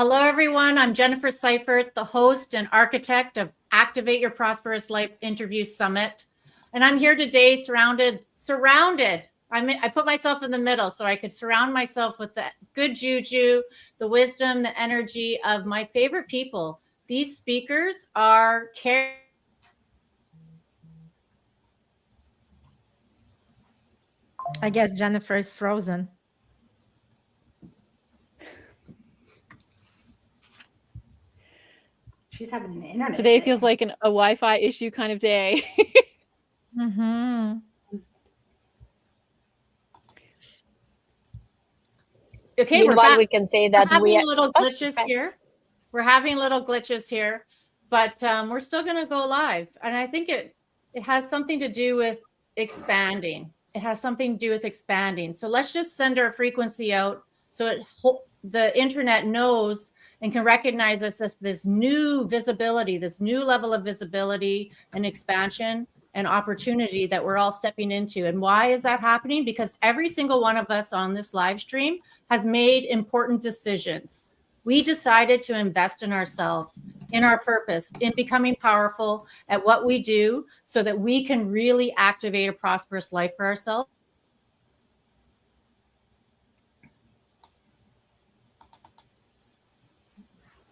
Hello, everyone. I'm Jennifer Seifert, the host and architect of Activate Your Prosperous Life Interview Summit. And I'm here today surrounded. I put myself in the middle so I could surround myself with the good juju, the wisdom, the energy of my favorite people. These speakers are I guess Jennifer is frozen. She's having an internet Today day. feels like a Wi-Fi issue kind of day. Mm-hmm. Okay, Meanwhile, we can say that we're we having little glitches here. We're having little glitches here, but we're still going to go live. And I think it has something to do with expanding. It has something to do with expanding. So let's just send our frequency out so the internet knows and can recognize us as this new visibility, this new level of visibility and expansion and opportunity that we're all stepping into. And why is that happening? Because every single one of us on this live stream has made important decisions. We decided to invest in ourselves, in our purpose, in becoming powerful at what we do so that we can really activate a prosperous life for ourselves.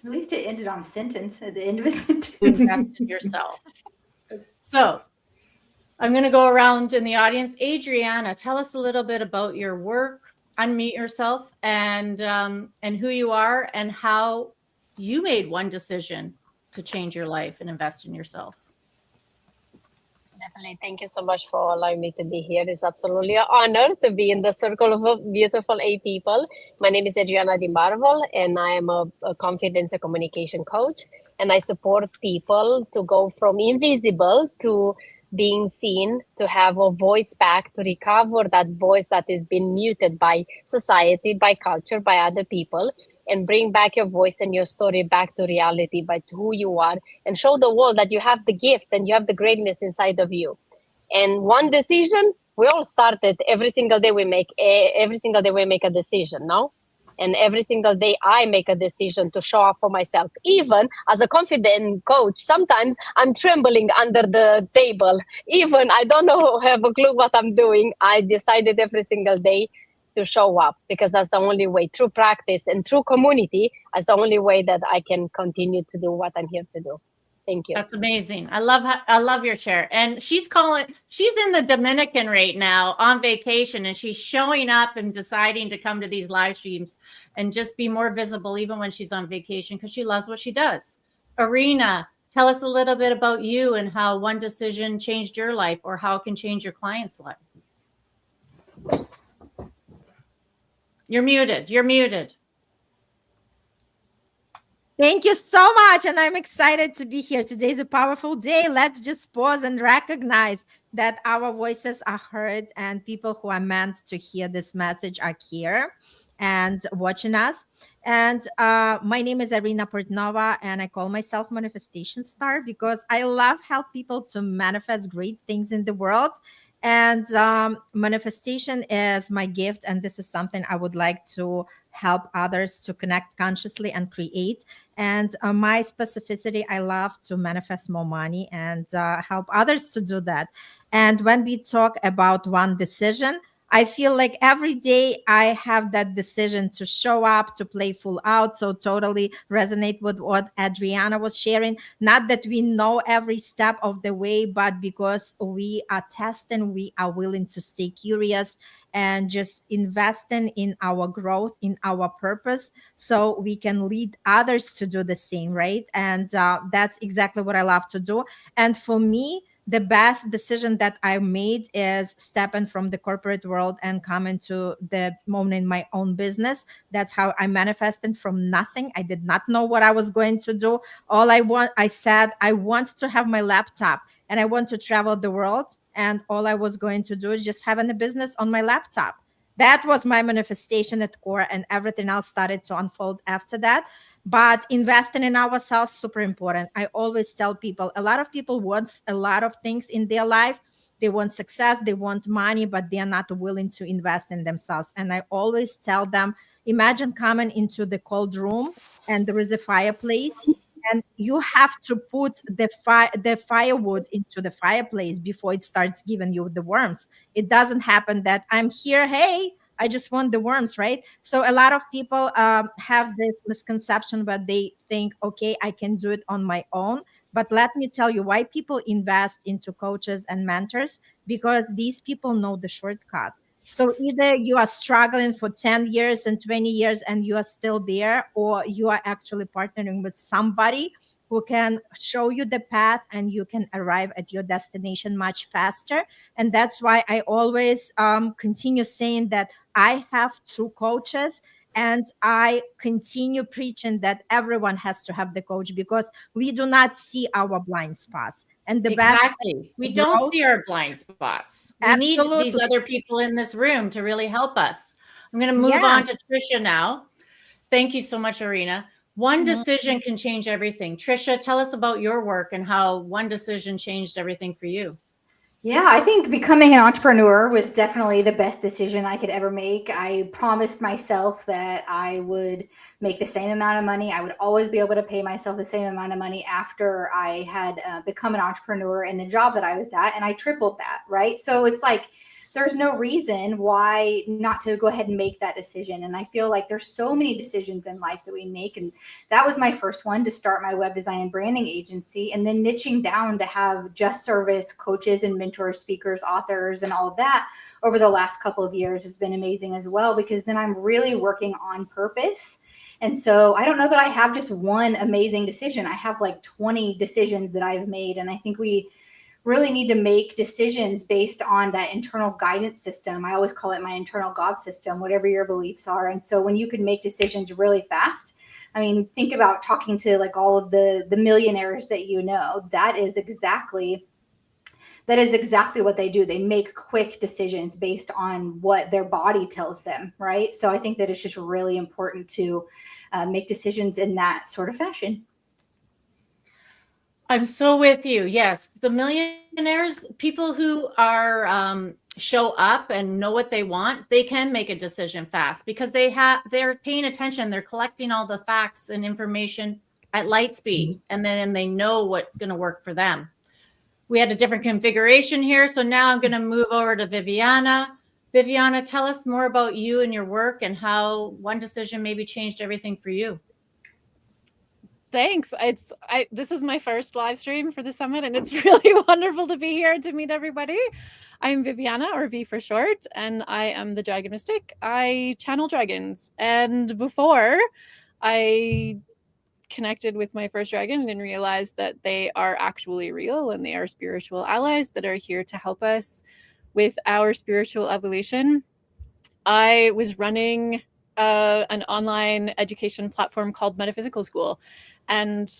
At least it ended on a sentence at the end of a sentence. Invest in yourself. So I'm going to go around in the audience. Adriana, tell us a little bit about your work. Unmute yourself and who you are and how you made one decision to change your life and invest in yourself. Definitely. Thank you so much for allowing me to be here. It's absolutely an honor to be in the circle of beautiful A people. My name is Adriana Di Marvel, and I am a confidence and communication coach. And I support people to go from invisible to being seen, to have a voice back, to recover that voice that is being muted by society, by culture, by other people, and bring back your voice and your story back to reality, by who you are, and show the world that you have the gifts and you have the greatness inside of you. And one decision, we all started every single day we make a decision, no? And every single day I make a decision to show up for myself. Even as a confident coach, sometimes I'm trembling under the table. Even I don't have a clue what I'm doing. I decided every single day to show up, because that's the only way, through practice and through community, that's the only way that I can continue to do what I'm here to do. Thank you. That's amazing. I love your share. And she's in the Dominican right now on vacation, and she's showing up and deciding to come to these live streams and just be more visible even when she's on vacation, because she loves what she does. Arena, tell us a little bit about you and how one decision changed your life, or how it can change your client's life. You're muted. Thank you so much. And I'm excited to be here. Today is a powerful day. Let's just pause and recognize that our voices are heard, and people who are meant to hear this message are here and watching us. And my name is Irina Portnova, and I call myself Manifestation Star because I love help people to manifest great things in the world. And manifestation is my gift, and this is something I would like to help others to connect consciously and create. And my specificity, I love to manifest more money and help others to do that. And when we talk about one decision, I feel like every day I have that decision to show up, to play full out. So totally resonate with what Adriana was sharing. Not that we know every step of the way, but because we are testing, we are willing to stay curious and just investing in our growth, in our purpose, so we can lead others to do the same, right? And that's exactly what I love to do. And for me, the best decision that I made is stepping from the corporate world and coming to the moment in my own business. That's how I manifested from nothing. I did not know what I was going to do. I said, I want to have my laptop and I want to travel the world. And all I was going to do is just having a business on my laptop. That was my manifestation at core, and everything else started to unfold after that. But investing in ourselves, super important. I always tell people, a lot of people want a lot of things in their life, they want success, they want money, but they are not willing to invest in themselves. And I always tell them, imagine coming into the cold room and there is a fireplace, and you have to put the firewood into the fireplace before it starts giving you the worms. It doesn't happen that I'm here, hey, I just want the worms, right? So a lot of people have this misconception, but they think, okay, I can do it on my own. But let me tell you why people invest into coaches and mentors, because these people know the shortcut. So either you are struggling for 10 years and 20 years and you are still there, or you are actually partnering with somebody who can show you the path and you can arrive at your destination much faster. And that's why I always continue saying that I have two coaches, and I continue preaching that everyone has to have the coach, because we do not see our blind spots. And the best Exactly. We to don't grow, see our blind spots. We need these absolutely. other people in this room to really help us. I'm going to move Yes. on to Trisha now. Thank you so much, Arena. One Mhm. decision can change everything. Trisha, tell us about your work and how one decision changed everything for you. Yeah, I think becoming an entrepreneur was definitely the best decision I could ever make. I promised myself that I would make the same amount of money. I would always be able to pay myself the same amount of money after I had become an entrepreneur in the job that I was at. And I tripled that, right? So it's like, there's no reason why not to go ahead and make that decision. And I feel like there's so many decisions in life that we make. And that was my first one, to start my web design and branding agency, and then niching down to have just service coaches and mentors, speakers, authors, and all of that over the last couple of years has been amazing as well, because then I'm really working on purpose. And so I don't know that I have just one amazing decision. I have like 20 decisions that I've made. And I think we really need to make decisions based on that internal guidance system. I always call it my internal God system, whatever your beliefs are. And so when you can make decisions really fast, I mean, think about talking to like all of the millionaires that you know. That is exactly what they do. They make quick decisions based on what their body tells them, right? So I think that it's just really important to make decisions in that sort of fashion. I'm so with you. Yes, the millionaires, people who are show up and know what they want, they can make a decision fast because they're paying attention. They're collecting all the facts and information at light speed, and then they know what's going to work for them. We had a different configuration here, so now I'm going to move over to Viviana. Viviana, tell us more about you and your work and how one decision maybe changed everything for you. Thanks. This is my first live stream for the summit, and it's really wonderful to be here and to meet everybody. I'm Viviana, or V for short, and I am the Dragon Mystic. I channel dragons, and before I connected with my first dragon and realized that they are actually real and they are spiritual allies that are here to help us with our spiritual evolution. I was running an online education platform called Metaphysical School, and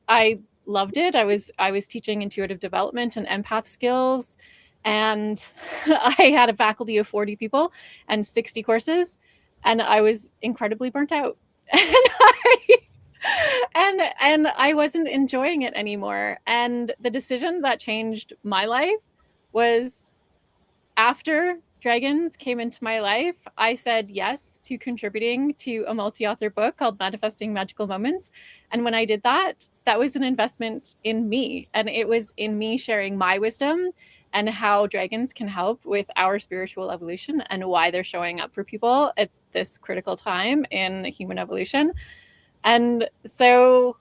I loved it. I was teaching intuitive development and empath skills, and I had a faculty of 40 people and 60 courses, and I was incredibly burnt out. And I wasn't enjoying it anymore. And the decision that changed my life was after dragons came into my life, I said yes to contributing to a multi-author book called Manifesting Magical Moments. And when I did that, that was an investment in me. And it was in me sharing my wisdom and how dragons can help with our spiritual evolution and why they're showing up for people at this critical time in human evolution. And so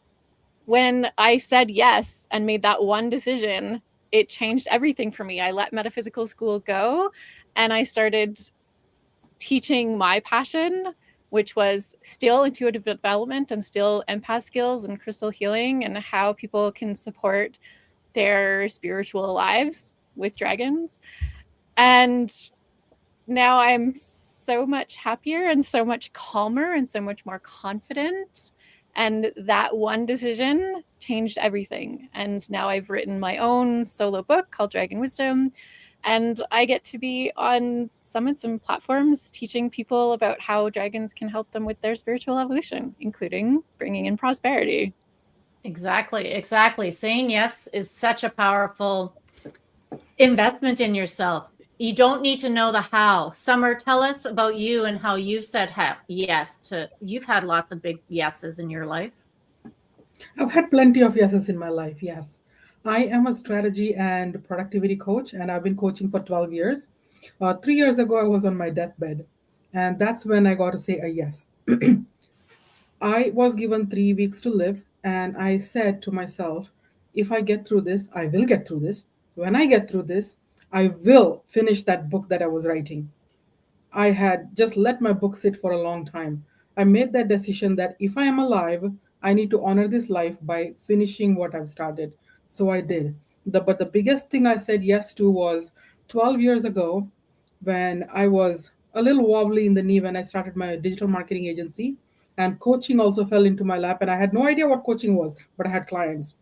when I said yes and made that one decision, it changed everything for me. I let Metaphysical School go and I started teaching my passion, which was still intuitive development and still empath skills and crystal healing and how people can support their spiritual lives with dragons. And now I'm so much happier and so much calmer and so much more confident. And that one decision changed everything. And now I've written my own solo book called Dragon Wisdom. And I get to be on summits and platforms teaching people about how dragons can help them with their spiritual evolution, including bringing in prosperity. Exactly. Saying yes is such a powerful Investment in yourself. You don't need to know the how. Summer, tell us about you and how you've said yes to, you've had lots of big yeses in your life. I've had plenty of yeses in my life, yes. I am a strategy and productivity coach, and I've been coaching for 12 years. 3 years ago, I was on my deathbed, and that's when I got to say a yes. I was given 3 weeks to live, and I said to myself, if I get through this, I will get through this. When I get through this, I will finish that book that I was writing. I had just let my book sit for a long time. I made that decision that if I am alive, I need to honor this life by finishing what I've started. So I did. But the biggest thing I said yes to was 12 years ago when I was a little wobbly in the knee when I started my digital marketing agency. And coaching also fell into my lap. And I had no idea what coaching was, but I had clients.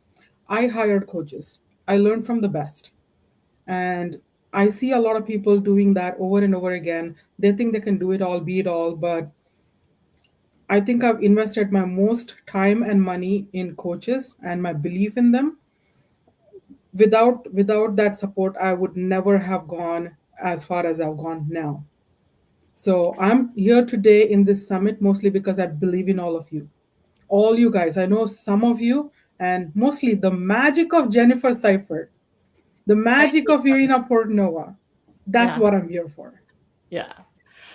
I hired coaches. I learned from the best. And I see a lot of people doing that over and over again. They think they can do it all, be it all. But I think I've invested my most time and money in coaches and my belief in them. Without that support, I would never have gone as far as I've gone now. So I'm here today in this summit mostly because I believe in all of you. All you guys. I know some of you, and mostly the magic of Jennifer Seifert, the Thank magic you, of Irina Portnova. That's Yeah. what I'm here for. Yeah.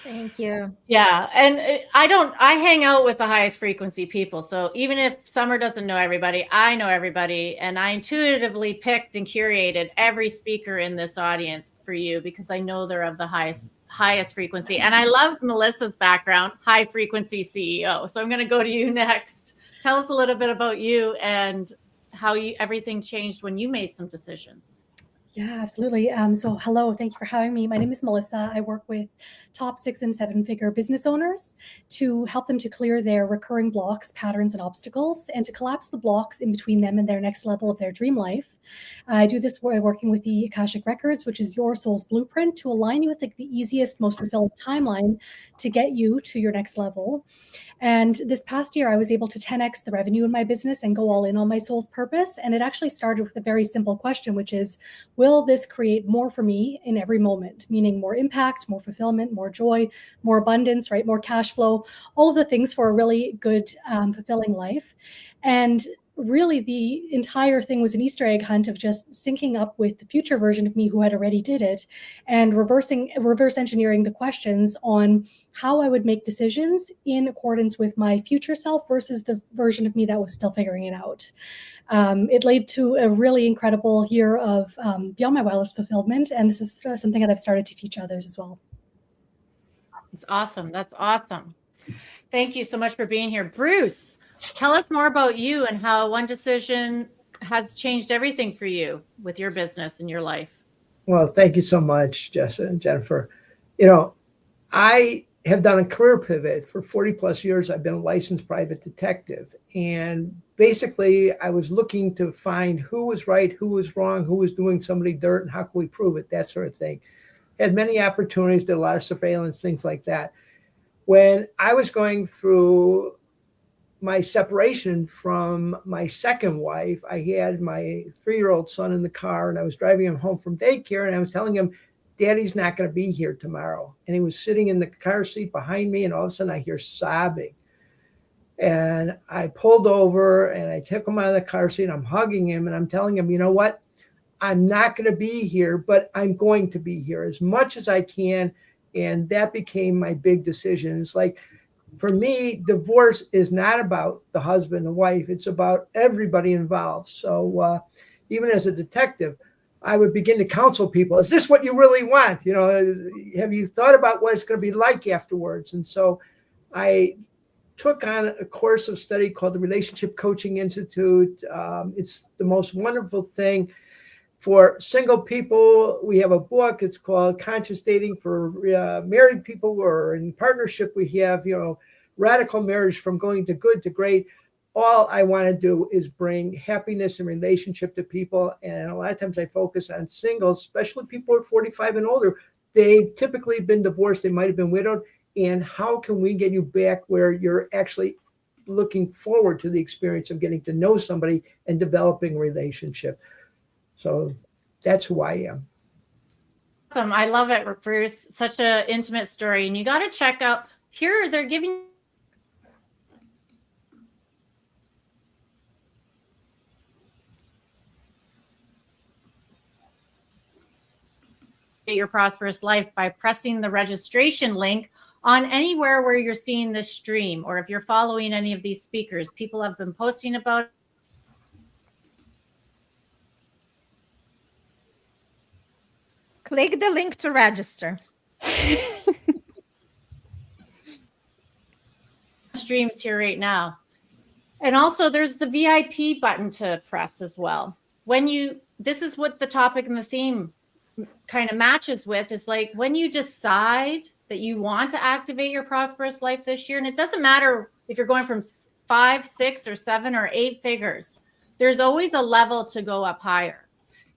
Thank you. Yeah. And I hang out with the highest frequency people. So even if Summer doesn't know everybody, I know everybody. And I intuitively picked and curated every speaker in this audience for you because I know they're of the highest frequency. And I love Melissa's background, high frequency CEO. So I'm going to go to you next. Tell us a little bit about you and how everything changed when you made some decisions. Yeah, absolutely. So hello, thank you for having me. My name is Melissa. I work with top 6 and 7 figure business owners to help them to clear their recurring blocks, patterns, and obstacles, and to collapse the blocks in between them and their next level of their dream life. I do this by working with the Akashic Records, which is your soul's blueprint, to align you with the easiest, most fulfilling timeline to get you to your next level. And this past year, I was able to 10x the revenue in my business and go all in on my soul's purpose. And it actually started with a very simple question, which is, will this create more for me in every moment? Meaning more impact, more fulfillment, more joy, more abundance, right? More cash flow, all of the things for a really good, fulfilling life. And really the entire thing was an Easter egg hunt of just syncing up with the future version of me who had already did it and reverse engineering the questions on how I would make decisions in accordance with my future self versus the version of me that was still figuring it out. It led to a really incredible year of beyond my wildest fulfillment. And this is something that I've started to teach others as well. It's awesome. That's awesome. Thank you so much for being here. Bruce, tell us more about you and how one decision has changed everything for you with your business and your life. Well, thank you so much, Jessa and Jennifer. I have done a career pivot for 40 plus years. I've been a licensed private detective. And basically, I was looking to find who was right, who was wrong, who was doing somebody dirt, and how can we prove it, that sort of thing. Had many opportunities, did a lot of surveillance, things like that. When I was going through my separation from my second wife, I had my 3-year-old son in the car, and I was driving him home from daycare, and I was telling him, Daddy's not going to be here tomorrow. And he was sitting in the car seat behind me, and all of a sudden I hear sobbing. And I pulled over, and I took him out of the car seat, and I'm hugging him, and I'm telling him, you know what? I'm not going to be here, but I'm going to be here as much as I can. And that became my big decision. It's like, for me, divorce is not about the husband and wife. It's about everybody involved. So even as a detective, I would begin to counsel people. Is this what you really want? Have you thought about what it's going to be like afterwards? And so I took on a course of study called the Relationship Coaching Institute. It's the most wonderful thing. For single people, we have a book. It's called Conscious Dating. For married people or in partnership, we have, Radical Marriage from Going to Good to Great. All I want to do is bring happiness and relationship to people. And a lot of times I focus on singles, especially people who are 45 and older. They've typically been divorced. They might have been widowed. And how can we get you back where you're actually looking forward to the experience of getting to know somebody and developing a relationship? So that's who I am. Awesome. I love it, Bruce. Such an intimate story. And you got to check out here. They're giving your prosperous life by pressing the registration link on anywhere where you're seeing this stream, or if you're following any of these speakers. People have been posting about it. Click the link to register. Streams here right now. And also there's the VIP button to press as well. This is what the topic and the theme kind of matches with, is like when you decide that you want to activate your prosperous life this year, and it doesn't matter if you're going from 5, 6, or 7 or 8 figures, there's always a level to go up higher.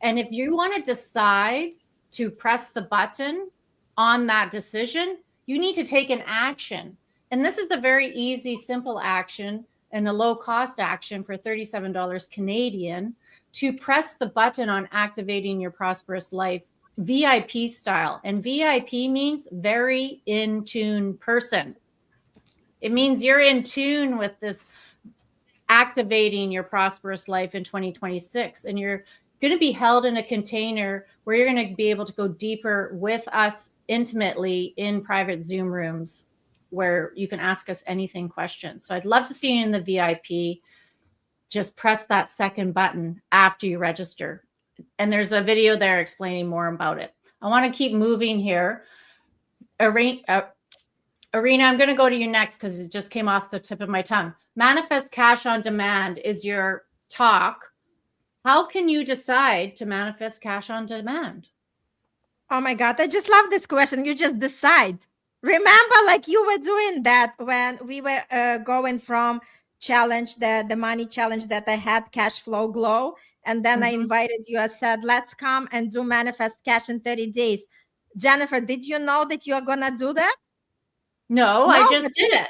And if you want to decide to press the button on that decision, you need to take an action. And this is the very easy, simple action and a low cost action for $37 Canadian to press the button on activating your prosperous life VIP style. And VIP means very in tune person. It means you're in tune with this activating your prosperous life in 2026. And you're going to be held in a container where you're going to be able to go deeper with us intimately in private Zoom rooms where you can ask us anything questions. So I'd love to see you in the VIP. Just press that second button after you register. And there's a video there explaining more about it. I want to keep moving here. Arena, I'm going to go to you next because it just came off the tip of my tongue. Manifest cash on demand is your talk. How can you decide to manifest cash on demand? Oh my God, I just love this question. You just decide. Remember, like you were doing that when we were going from challenge, the money challenge that I had, Cash Flow Glow. And then I invited you. I said, let's come and do manifest cash in 30 days. Jennifer, did you know that you are going to do that? No, I just did it.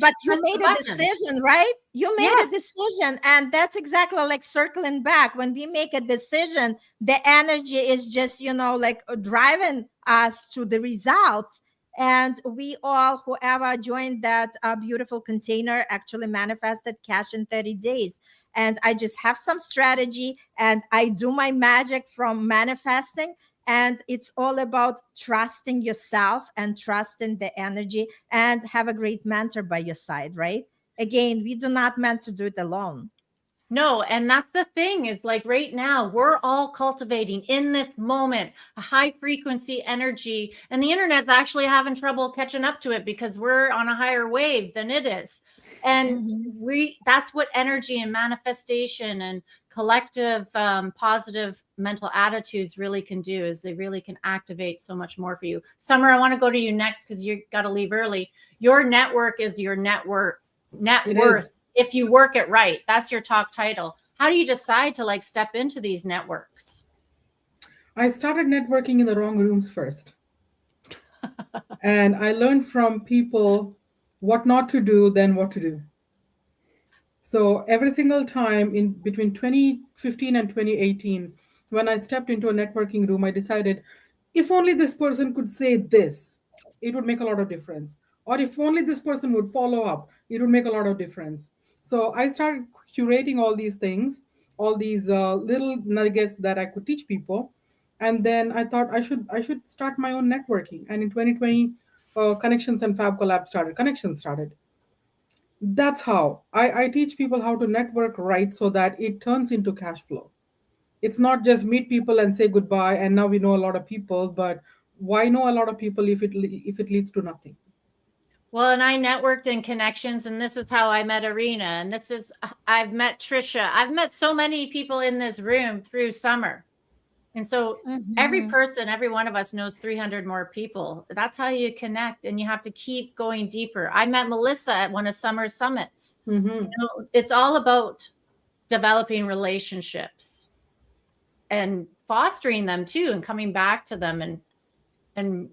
But you made a decision, right? You made a decision. And that's exactly like circling back. When we make a decision, the energy is just, like driving us to the results. And we all, whoever joined that beautiful container, actually manifested cash in 30 days. And I just have some strategy and I do my magic from manifesting. And it's all about trusting yourself and trusting the energy and have a great mentor by your side, right? Again, we do not meant to do it alone. No, and that's the thing is like right now, we're all cultivating in this moment a high frequency energy, and the internet's actually having trouble catching up to it because we're on a higher wave than it is. And that's what energy and manifestation and collective positive mental attitudes really can do, is they really can activate so much more for you. Summer, I want to go to you next because you got to leave early. Your network is your net worth. If you work it right. That's your talk title. How do you decide to like step into these networks? I started networking in the wrong rooms first. And I learned from people what not to do than what to do. So every single time in between 2015 and 2018, when I stepped into a networking room, I decided if only this person could say this, it would make a lot of difference. Or if only this person would follow up, it would make a lot of difference. So I started curating all these things, all these little nuggets that I could teach people. And then I thought I should start my own networking. And in 2020, Connections and Fab Collab started. Connections started. That's how I teach people how to network right so that it turns into cash flow. It's not just meet people and say goodbye and now we know a lot of people, but why know a lot of people if it leads to nothing? Well, and I networked in Connections, and this is how I met Arena, and I've met Trisha. I've met so many people in this room through Summer. And so every person, every one of us knows 300 more people. That's how you connect, and you have to keep going deeper. I met Melissa at one of Summer's summits. It's all about developing relationships and fostering them too, and coming back to them and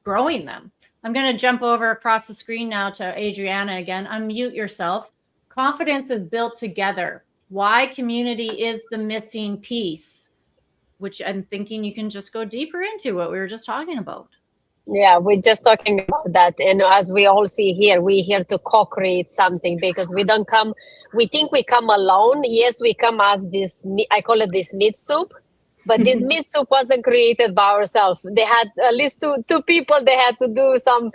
growing them. I'm going to jump over across the screen now to Adriana again. Unmute yourself. Confidence is built together. Why community is the missing piece. which I'm thinking you can just go deeper into what we were just talking about. Yeah, we're just talking about that. And as we all see here, we're here to co-create something, because we don't come, we think we come alone. Yes, we come as this, I call it this meat soup, but this meat soup wasn't created by ourselves. They had at least two people, they had to do some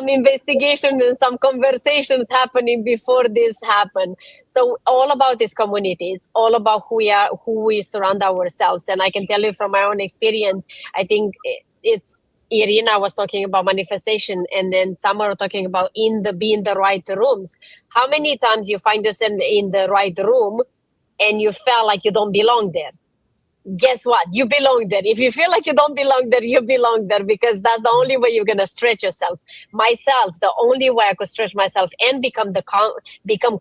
investigation and some conversations happening before this happened. So all about this community. It's all about who we surround ourselves. And I can tell you from my own experience, I think it's, Irina was talking about manifestation, and then some are talking about be in the right rooms. How many times you find yourself in the right room and you felt like you don't belong there? Guess what? You belong there. If you feel like you don't belong there, you belong there, because that's the only way you're gonna stretch yourself. Myself, the only way I could stretch myself and become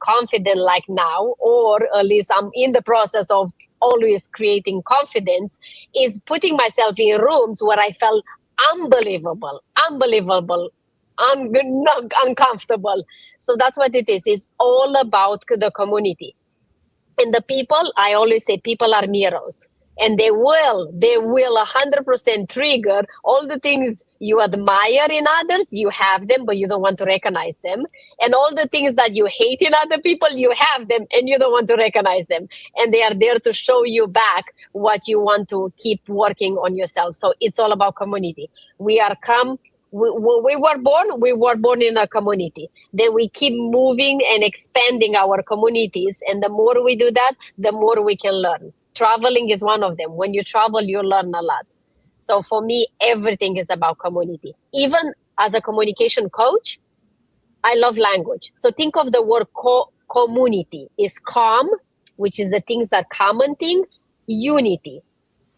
confident like now, or at least I'm in the process of always creating confidence, is putting myself in rooms where I felt unbelievable, uncomfortable. So that's what it is. It's all about the community. And the people, I always say, people are mirrors. And they will 100% trigger all the things you admire in others. You have them, but you don't want to recognize them. And all the things that you hate in other people, you have them and you don't want to recognize them. And they are there to show you back what you want to keep working on yourself. So it's all about community. We were born in a community. Then we keep moving and expanding our communities. And the more we do that, the more we can learn. Traveling is one of them. When you travel, you learn a lot. So for me, everything is about community. Even as a communication coach, I love language. So think of the word community. Is calm, which is the things that common thing, unity.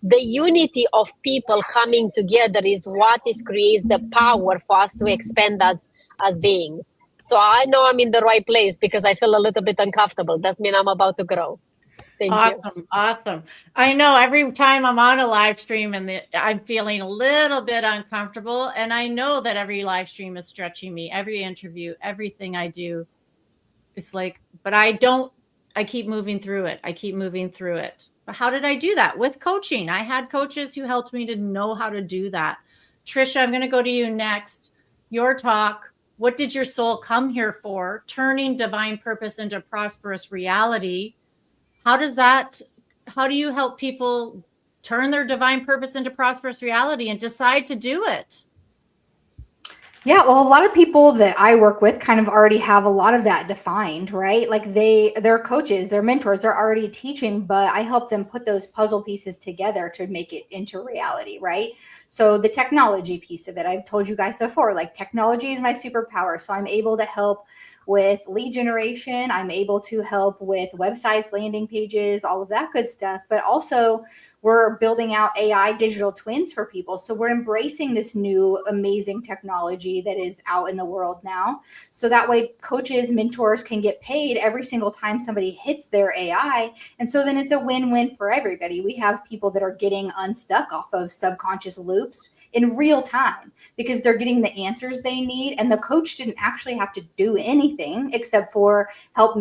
The unity of people coming together is what creates the power for us to expand as beings. So I know I'm in the right place because I feel a little bit uncomfortable. That means I'm about to grow. Thank you. Awesome. I know every time I'm on a live stream and I'm feeling a little bit uncomfortable, and I know that every live stream is stretching me, every interview, everything I do. It's like, but I keep moving through it. But how did I do that? With coaching. I had coaches who helped me to know how to do that. Trisha, I'm going to go to you next. Your talk. What did your soul come here for? Turning divine purpose into prosperous reality. How do you help people turn their divine purpose into prosperous reality and decide to do it? Yeah, well, a lot of people that I work with kind of already have a lot of that defined, right? Like they're coaches, they're mentors, they're already teaching, but I help them put those puzzle pieces together to make it into reality, right? So the technology piece of it, I've told you guys before, like technology is my superpower. So I'm able to help with lead generation. I'm able to help with websites, landing pages, all of that good stuff. But also we're building out AI digital twins for people. So we're embracing this new amazing technology that is out in the world now. So that way coaches, mentors can get paid every single time somebody hits their AI. And so then it's a win-win for everybody. We have people that are getting unstuck off of subconscious loops in real time because they're getting the answers they need. And the coach didn't actually have to do anything except for help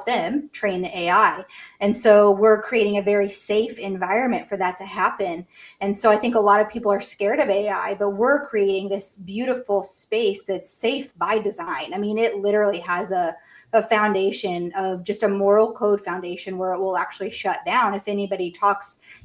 them train the AI. And so we're creating a very safe environment for that to happen. And so I think a lot of people are scared of AI, but we're creating this beautiful space that's safe by design. I mean, it literally has a foundation of just a moral code foundation where it will actually shut down if anybody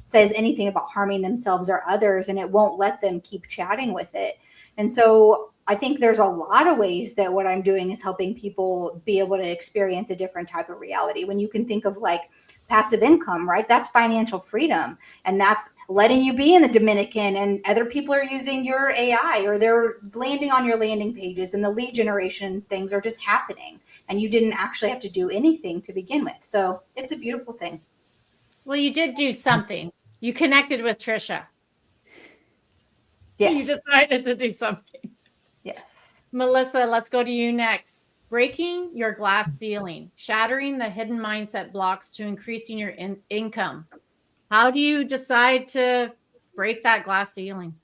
says anything about harming themselves or others, and it won't let them keep chatting with it. And so I think there's a lot of ways that what I'm doing is helping people be able to experience a different type of reality. When you can think of like passive income, right? That's financial freedom. And that's letting you be in the Dominican and other people are using your AI or they're landing on your landing pages and the lead generation things are just happening. And you didn't actually have to do anything to begin with. So it's a beautiful thing. Well, you did do something. You connected with Trisha. Yes. You decided to do something. Yes. Melissa, let's go to you next. Breaking your glass ceiling, shattering the hidden mindset blocks to increasing your income. How do you decide to break that glass ceiling?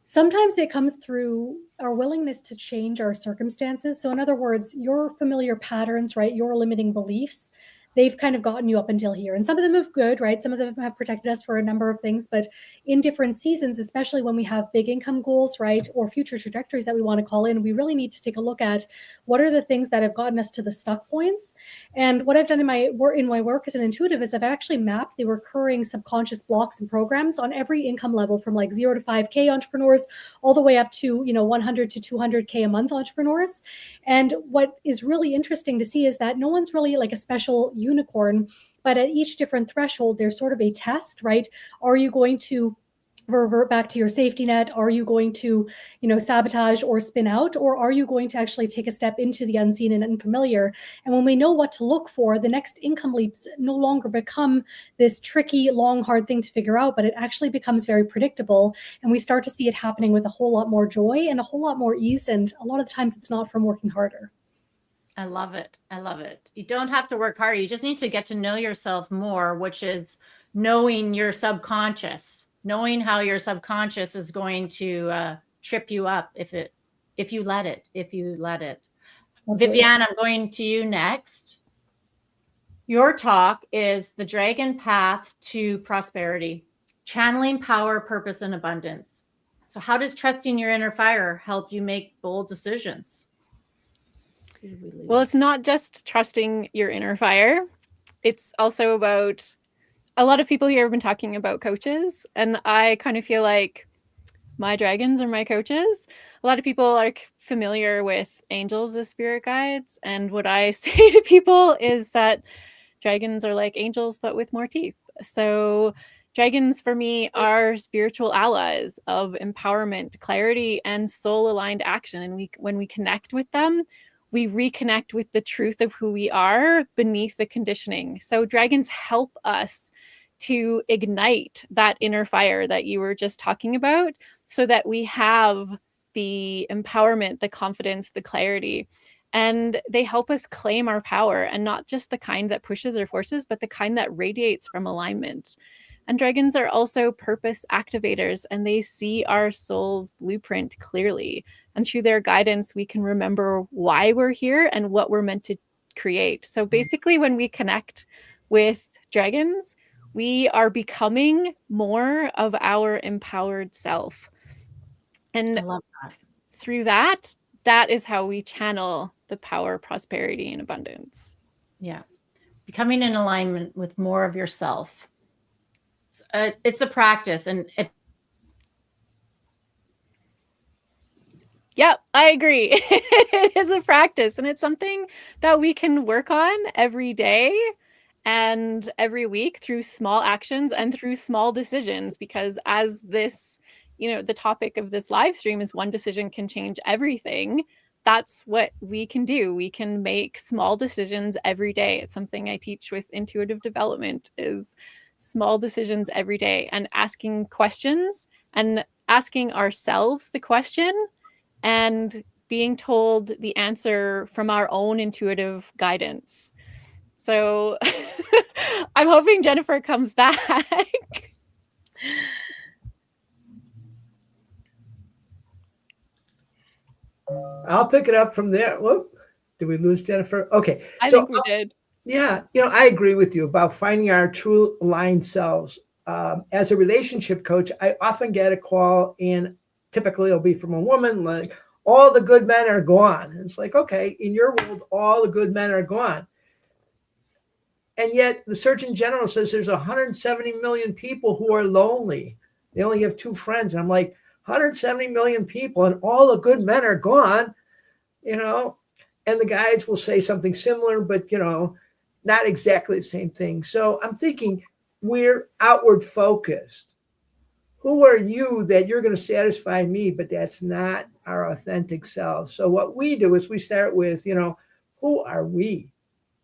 Sometimes it comes through our willingness to change our circumstances. So in other words, your familiar patterns, right? Your limiting beliefs, they've kind of gotten you up until here. And some of them have good, right? Some of them have protected us for a number of things, but in different seasons, especially when we have big income goals, right? Or future trajectories that we want to call in, we really need to take a look at what are the things that have gotten us to the stuck points. And what I've done in my work as an intuitive is I've actually mapped the recurring subconscious blocks and programs on every income level, from like 0 to 5K entrepreneurs all the way up to 100 to 200K a month entrepreneurs. And what is really interesting to see is that no one's really like a special unicorn, but at each different threshold, there's sort of a test, right? Are you going to revert back to your safety net? Are you going to, sabotage or spin out? Or are you going to actually take a step into the unseen and unfamiliar? And when we know what to look for, the next income leaps no longer become this tricky, long, hard thing to figure out, but it actually becomes very predictable. And we start to see it happening with a whole lot more joy and a whole lot more ease. And a lot of times it's not from working harder. I love it. I love it. You don't have to work harder. You just need to get to know yourself more, which is knowing your subconscious, knowing how your subconscious is going to trip you up if you let it. Absolutely. Viviane, I'm going to you next. Your talk is The Dragon Path to Prosperity, channeling power, purpose, and abundance. So how does trusting your inner fire help you make bold decisions? Well, it's not just trusting your inner fire. It's also about, a lot of people here have been talking about coaches, and I kind of feel like my dragons are my coaches. A lot of people are familiar with angels as spirit guides. And what I say to people is that dragons are like angels, but with more teeth. So dragons for me are spiritual allies of empowerment, clarity, and soul-aligned action. And when we connect with them, we reconnect with the truth of who we are beneath the conditioning. So dragons help us to ignite that inner fire that you were just talking about, so that we have the empowerment, the confidence, the clarity. And they help us claim our power, and not just the kind that pushes or forces, but the kind that radiates from alignment. And dragons are also purpose activators, and they see our soul's blueprint clearly. And through their guidance, we can remember why we're here and what we're meant to create. So basically, when we connect with dragons, we are becoming more of our empowered self. And I love that. Through that is how we channel the power, prosperity, and abundance. Yeah. Becoming in alignment with more of yourself. It's a practice. And yeah, I agree. It is a practice, and it's something that we can work on every day and every week through small actions and through small decisions, because as this, the topic of this live stream is one decision can change everything. That's what we can do. We can make small decisions every day. It's something I teach with intuitive development, is small decisions every day, and asking questions and asking ourselves the question and being told the answer from our own intuitive guidance. So I'm hoping Jennifer comes back. I'll pick it up from there. Whoop. Did we lose Jennifer? Okay. I think we did. Yeah. I agree with you about finding our true aligned selves. As a relationship coach, I often get a call, and typically it'll be from a woman, like, all the good men are gone. And it's like, okay, in your world, all the good men are gone. And yet the Surgeon General says there's 170 million people who are lonely. They only have 2 friends. And I'm like, 170 million people and all the good men are gone, and the guys will say something similar, but, not exactly the same thing. So I'm thinking, we're outward focused. Who are you that you're going to satisfy me? But that's not our authentic self. So what we do is we start with, who are we?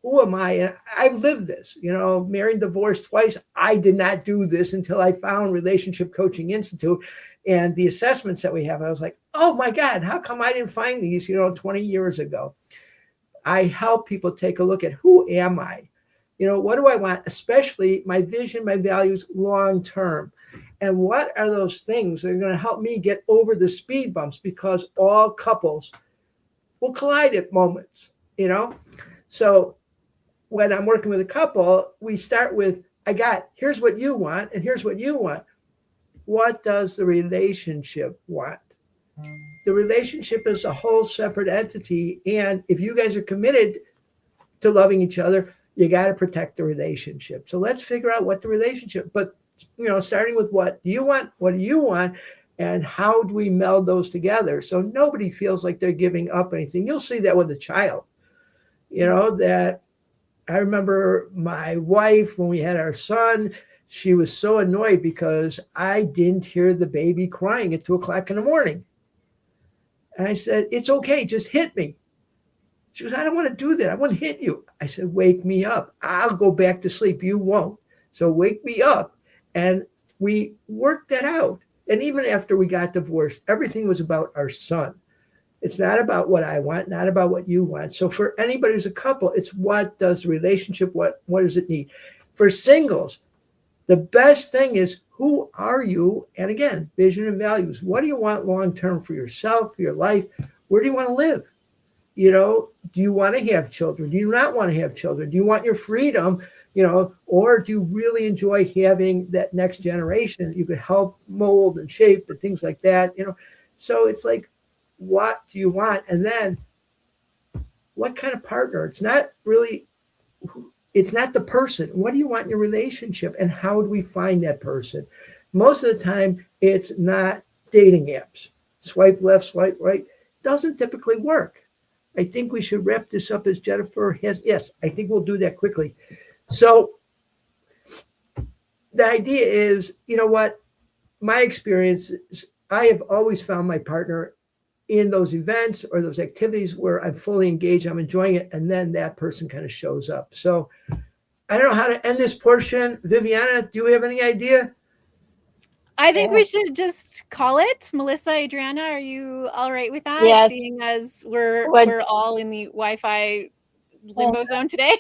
Who am I? And I've lived this, married, divorced twice. I did not do this until I found Relationship Coaching Institute and the assessments that we have. I was like, oh my God, how come I didn't find these, 20 years ago? I help people take a look at, who am I? What do I want? Especially my vision, my values, long-term. And what are those things that are going to help me get over the speed bumps? Because all couples will collide at moments, So when I'm working with a couple, we start with, here's what you want, and here's what you want. What does the relationship want? The relationship is a whole separate entity. And if you guys are committed to loving each other, you got to protect the relationship. So let's figure out what the relationship, but starting with what do you want? What do you want? And how do we meld those together? So nobody feels like they're giving up anything. You'll see that with a child, that I remember my wife, when we had our son, she was so annoyed because I didn't hear the baby crying at 2:00 in the morning. And I said, it's okay, just hit me. She goes, I don't want to do that. I want to hit you. I said, wake me up. I'll go back to sleep. You won't. So wake me up. And we worked that out. And even after we got divorced, everything was about our son. It's not about what I want, not about what you want. So for anybody who's a couple, it's what does the relationship, what does it need? For singles, the best thing is, who are you? And again, vision and values. What do you want long-term for yourself, for your life? Where do you want to live? Do you want to have children? Do you not want to have children? Do you want your freedom, or do you really enjoy having that next generation that you could help mold and shape and things like that? So it's like, what do you want? And then what kind of partner? It's not the person. What do you want in your relationship? And how do we find that person? Most of the time, it's not dating apps. Swipe left, swipe right. Doesn't typically work. I think we should wrap this up as Jennifer has. Yes, I think we'll do that quickly. So the idea is, what? My experience is I have always found my partner in those events or those activities where I'm fully engaged, I'm enjoying it, and then that person kind of shows up. So I don't know how to end this portion. Viviana, do you have any idea? I think we should just call it. Melissa, Adriana, are you all right with that? Yes. Seeing as we're all in the Wi-Fi limbo zone today.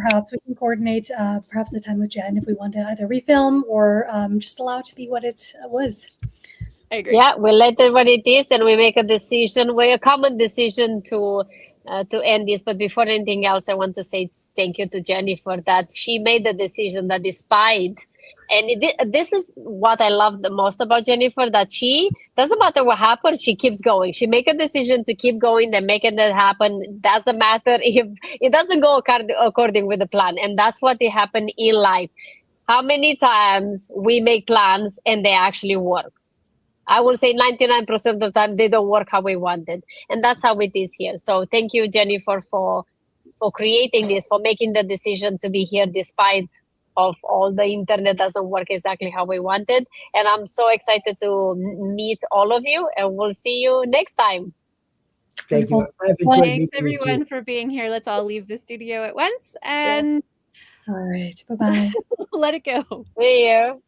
Perhaps we can coordinate perhaps a time with Jen if we want to either refilm or just allow it to be what it was. I agree. Yeah, we'll let it what it is, and we make a decision, a common decision to end this. But before anything else, I want to say thank you to Jennifer that she made the decision that despite, and this is what I love the most about Jennifer, that she doesn't matter what happens, she keeps going. She make a decision to keep going and making that happen. Doesn't matter if it doesn't go according with the plan, and that's what it happened in life. How many times we make plans and they actually work? I will say 99% of the time they don't work how we wanted. And that's how it is here. So thank you, Jennifer, for creating this, for making the decision to be here despite of all the internet doesn't work exactly how we wanted. And I'm so excited to meet all of you, and we'll see you next time. Thank you. I've enjoyed Thanks everyone for being here. Let's all leave the studio at once and all right. Bye-bye. let it go. See you.